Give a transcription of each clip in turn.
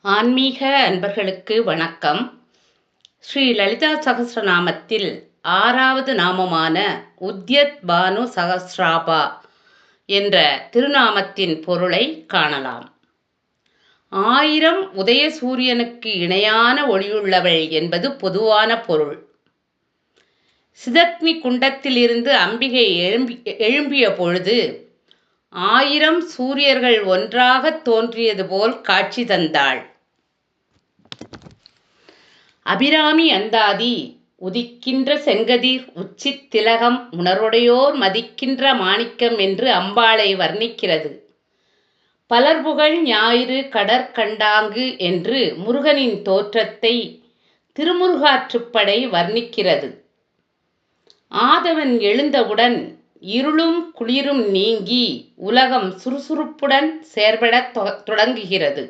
ஆன்மீக அன்பர்களுக்கு வணக்கம். ஸ்ரீ லலிதா சகஸ்ரநாமத்தில் 6வது நாமமான உத்யத் பானு சகஸ்ராபா என்ற திருநாமத்தின் பொருளை காணலாம். 1000 உதய சூரியனுக்கு இணையான ஒளியுள்ளவள் என்பது பொதுவான பொருள். சிதக்னி குண்டத்திலிருந்து அம்பிகை எழும்பிய பொழுது 1000 சூரியர்கள் ஒன்றாகத் தோன்றியது போல் காட்சி தந்தாள். அபிராமி அந்தாதி உதிக்கின்ற செங்கதிர் உச்சித் திலகம் உணர்வுடையோர் மதிக்கின்ற மாணிக்கம் என்று அம்பாளை வர்ணிக்கிறது. பலர்புகழ் ஞாயிறு கடற்கண்டாங்கு என்று முருகனின் தோற்றத்தை திருமுருகாற்றுப்படை வர்ணிக்கிறது. ஆதவன் எழுந்தவுடன் இருளும் குளிரும் நீங்கி உலகம் சுறுசுறுப்புடன் செயற்படத் தொடங்குகிறது.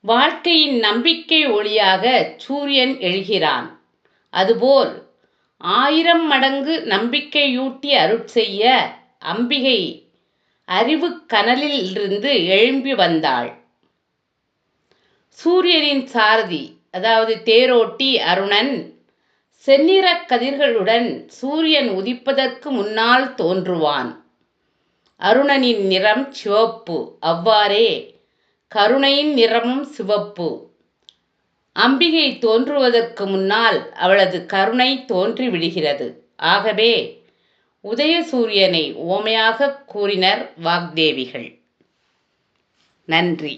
வாழ்க்கையின் நம்பிக்கை ஒளியாக சூரியன் எழுகிறான். அதுபோல் 1000 மடங்கு நம்பிக்கையூட்டி அருட்செய்ய அம்பிகை அறிவு கனலில் இருந்து எழும்பி வந்தாள். சூரியனின் சாரதி, அதாவது தேரோட்டி அருணன் செந்நிறக் கதிர்களுடன் சூரியன் உதிப்பதற்கு முன்னால் தோன்றுவான். அருணனின் நிறம் சிவப்பு, அவ்வாறே கருணையின் நிறமும் சிவப்பு. அம்பிகை தோன்றுவதற்கு முன்னால் அவளது கருணை தோன்றிவிடுகிறது. ஆகவே உதயசூரியனை உவமையாகக் கூறினர் வாக்தேவிகள். நன்றி.